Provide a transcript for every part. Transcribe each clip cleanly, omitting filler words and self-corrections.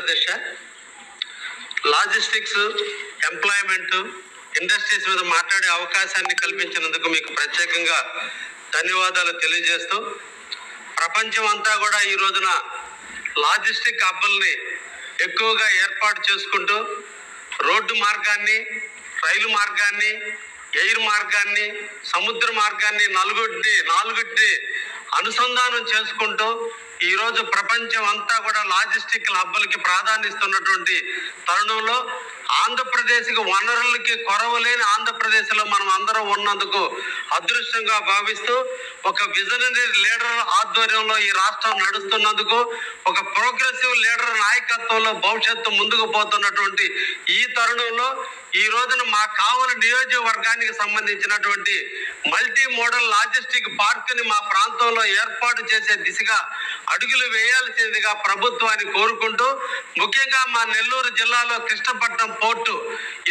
అధ్యక్ష. Logistics, employment, industries మీద మాట్లాడే అవకాశాన్ని కల్పించినందుకు మీకు ప్రత్యేకంగా ధన్యవాదాలు తెలియజేస్తూ, ప్రపంచం అంతా కూడా ఈ రోజున లాజిస్టిక్ హబ్బుల్ని ఎక్కువగా ఏర్పాటు చేసుకుంటూ రోడ్డు మార్గాన్ని, రైలు మార్గాన్ని, ఎయిర్ మార్గాన్ని, సముద్ర మార్గాన్ని నాలుగుటి అనుసంధానం చేసుకుంటూ ఈరోజు ప్రపంచం అంతా కూడా లాజిస్టిక్ హబ్బులకి ప్రాధాన్యస్తున్నటువంటి తరుణంలో ఆంధ్రప్రదేశ్కి వనరులకి కొరవలేని ఆంధ్రప్రదేశ్లో మనం అందరం ఉన్నందుకు అదృష్టంగా భావిస్తూ, ఒక విజనరీ లీడర్ ఆధ్వర్యంలో ఈ రాష్ట్రం నడుస్తున్నందుకు, ఒక ప్రోగ్రెసివ్ లీడర్ నాయకత్వంలో భవిష్యత్తు ముందుకు పోతున్నటువంటి ఈ తరుణంలో ఈ రోజున మా కావలి నియోజకవర్గానికి సంబంధించినటువంటి మల్టీ మోడల్ లాజిస్టిక్ పార్క్ని మా ప్రాంతంలో ఏర్పాటు చేసే దిశగా అడుగులు వేయాల్సిందిగా ప్రభుత్వాన్ని కోరుకుంటూ, ముఖ్యంగా మా నెల్లూరు జిల్లాలో కృష్ణపట్నం పోర్టు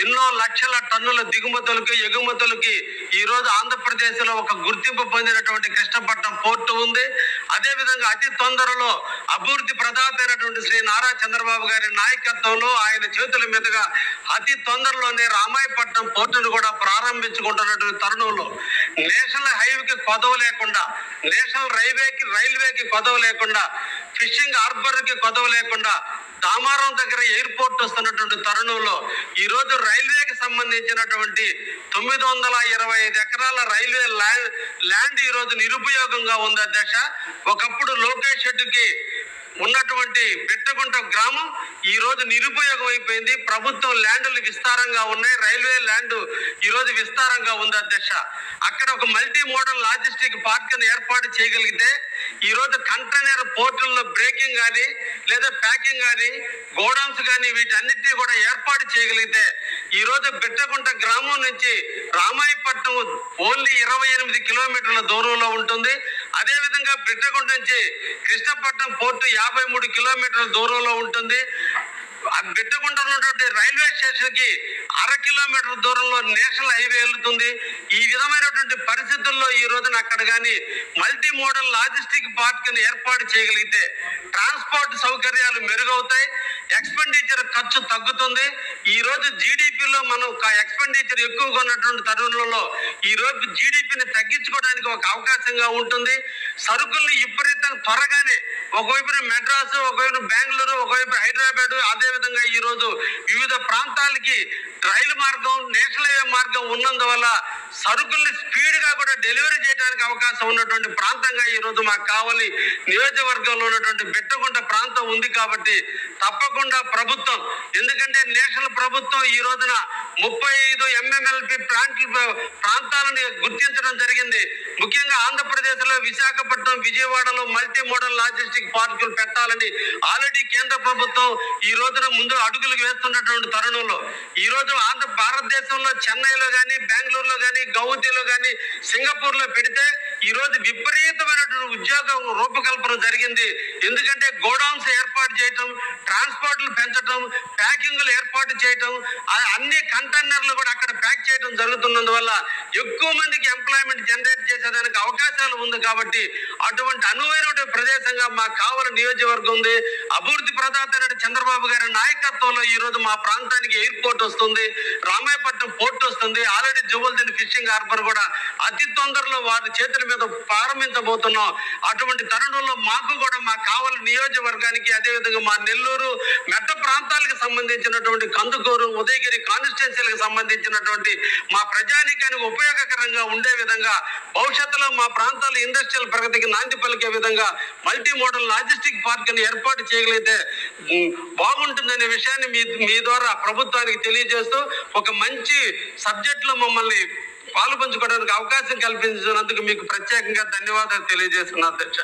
ఎన్నో లక్షల టన్నుల దిగుమతులకి ఎగుమతులకి ఈరోజు ఆంధ్రప్రదేశ్లో ఒక గుర్తింపు పొందినటువంటి కృష్ణపట్నం పోర్టు ఉంది. అదేవిధంగా అతి తొందరలో అభివృద్ధి ప్రదాత అయినటువంటి శ్రీ నారా చంద్రబాబు గారి నాయకత్వంలో ఆయన చేతుల మీదుగా అతి తొందరలోనే రామాయపట్నం పోర్టును కూడా ప్రారంభించుకుంటున్నటువంటి తరుణంలో నేషనల్ హైవేకి కొదవ లేకుండా, నేషనల్ రైల్వేకి కొదవ లేకుండా, ఫిషింగ్ హార్బర్కి కొదవ లేకుండా దామారం దగ్గర ఎయిర్పోర్ట్ వస్తున్నటువంటి తరుణంలో ఈరోజు రైల్వేకి సంబంధించినటువంటి 925 ఎకరాల రైల్వే ల్యాండ్ ఈరోజు నిరుపయోగంగా ఉంది అధ్యక్ష. ఒకప్పుడు లోకేష్ షెడ్డుకి ఉన్నటువంటి బెట్టగుంట గ్రామం ఈ రోజు నిరుపయోగం అయిపోయింది. ప్రభుత్వం ల్యాండ్లు విస్తారంగా ఉన్నాయి, రైల్వే ల్యాండ్ ఈ రోజు విస్తారంగా ఉంది అధ్యక్ష. అక్కడ ఒక మల్టీ మోడల్ లాజిస్టిక్ పార్క్ ఏర్పాటు చేయగలిగితే ఈ రోజు కంటైనర్ పోర్టుల్లో బ్రేకింగ్ కానీ, లేదా ప్యాకింగ్ కానీ, గోడౌన్స్ కానీ వీటన్నిటినీ కూడా ఏర్పాటు చేయగలిగితే ఈ రోజు బెట్టగుంట గ్రామం నుంచి రామాయపట్నం ఓన్లీ 28 కిలోమీటర్ల దూరంలో ఉంటుంది. అదేవిధంగా బెట్టగుంట నుంచి కృష్ణపట్నం పోర్టు 53 కిలోమీటర్ల దూరంలో ఉంటుంది. బెట్టగుంట ఉన్నటువంటి రైల్వే స్టేషన్ కి 1/2 కిలోమీటర్ దూరంలో నేషనల్ హైవే వెళ్తుంది. ఈ విధమైనటువంటి పరిస్థితుల్లో ఈ రోజున అక్కడ కానీ మల్టీ మోడల్ లాజిస్టిక్ పార్క్ ని ఏర్పాటు చేయగలిగితే ట్రాన్స్పోర్ట్ సౌకర్యాలు మెరుగవుతాయి, ఎక్స్పెండిచర్ ఖర్చు తగ్గుతుంది. ఈ రోజు జీడిపిలో మనం ఎక్స్పెండిచర్ ఎక్కువగా ఉన్నటువంటి తరుణంలో ఈ రోజు జీడిపిని తగ్గించుకోవడానికి ఒక అవకాశంగా ఉంటుంది. సరుకుల్ని విపరీతంగా త్వరగానే ఒకవైపున మెడ్రాసు, ఒకవైపు బెంగళూరు, ఒకవైపు హైదరాబాద్, అదేవిధంగా ఈ రోజు వివిధ ప్రాంతాలకి రైలు మార్గం, నేషనల్ హైవే మార్గం ఉన్నందువల్ల సరుకుల్ని స్పీడ్ గా కూడా డెలివరీ చేయడానికి అవకాశం ఉన్నటువంటి ప్రాంతంగా ఈ రోజు మాకు కావలి నియోజకవర్గంలో ఉన్నటువంటి బెట్టగుంట ప్రాంతం ఉంది. కాబట్టి తప్పకుండా ప్రభుత్వం, ఎందుకంటే నేషనల్ ప్రభుత్వం ఈ రోజున 35 MMLP ప్రాంతాలను గుర్తించడం జరిగింది. ముఖ్యంగా ఆంధ్రప్రదేశ్ లో విశాఖపట్నం, విజయవాడలో మల్టీ మోడల్ లాజిస్టిక్ పార్కులు పెట్టాలని ఆల్రెడీ కేంద్ర ప్రభుత్వం ఈ రోజున ముందు అడుగులు వేస్తున్నటువంటి తరుణంలో ఈ రోజు భారతదేశంలో చెన్నైలో కానీ, బెంగళూరులో కానీ, గౌహతిలో కానీ, సింగపూర్ లో పెడితే ఈ రోజు విపరీతమైనటువంటి ఉద్యోగ రూపకల్పన జరిగింది. ఎందుకంటే గోడౌన్స్ ఏర్పాటు చేయటం, ట్రాన్స్పోర్ట్లు పెంచడం, ప్యాకింగ్లు ఏర్పాటు చేయటం, అన్ని కంటైనర్లు కూడా అక్కడ ప్యాక్ చేయడం జరుగుతున్నందువల్ల ఎక్కువ మందికి ఎంప్లాయ్మెంట్ జనరేట్ చేసేదానికి అవకాశాలు ఉంది. కాబట్టి అటువంటి అనువైన ప్రదేశంగా మా కావలి నియోజకవర్గం ఉంది. అభివృద్ధి ప్రదాత చంద్రబాబు గారి నాయకత్వంలో ఈ రోజు మా ప్రాంతానికి ఎయిర్పోర్ట్ వస్తుంది, రామాయపట్నం పోర్ట్ వస్తుంది. ఆల్రెడీ జువల్దిని ఫిషింగ్ హార్బర్ కూడా అతి తొందరలో వారి చేతుల మీద ప్రారంభించబోతున్నాం. అటువంటి తరుణంలో మాకు కూడా మా కావలి నియోజకవర్గానికి, అదేవిధంగా మా నెల్లూరు మెట్ట ప్రాంతాలకు సంబంధించినటువంటి కందుకూరు, ఉదయగిరి కాన్స్టిట్యున్సీలకు సంబంధించినటువంటి మా ప్రజానీకానికి ఉపయోగకరంగా ఉండే విధంగా భవిష్యత్తులో మా ప్రాంతాల ఇండస్ట్రియల్ ప్రగతికి నాంది పలికే విధంగా మల్టీ మోడల్ లాజిస్టిక్ పార్క్ ని ఏర్పాటు చేయగలిగితే బాగుంటుందనే విషయాన్ని మీ ద్వారా ప్రభుత్వానికి తెలియజేస్తూ, ఒక మంచి సబ్జెక్ట్ లో మమ్మల్ని పాలుపంచుకోవడానికి అవకాశం కల్పించినందుకు మీకు ప్రత్యేకంగా ధన్యవాదాలు తెలియజేస్తున్నా అధ్యక్ష.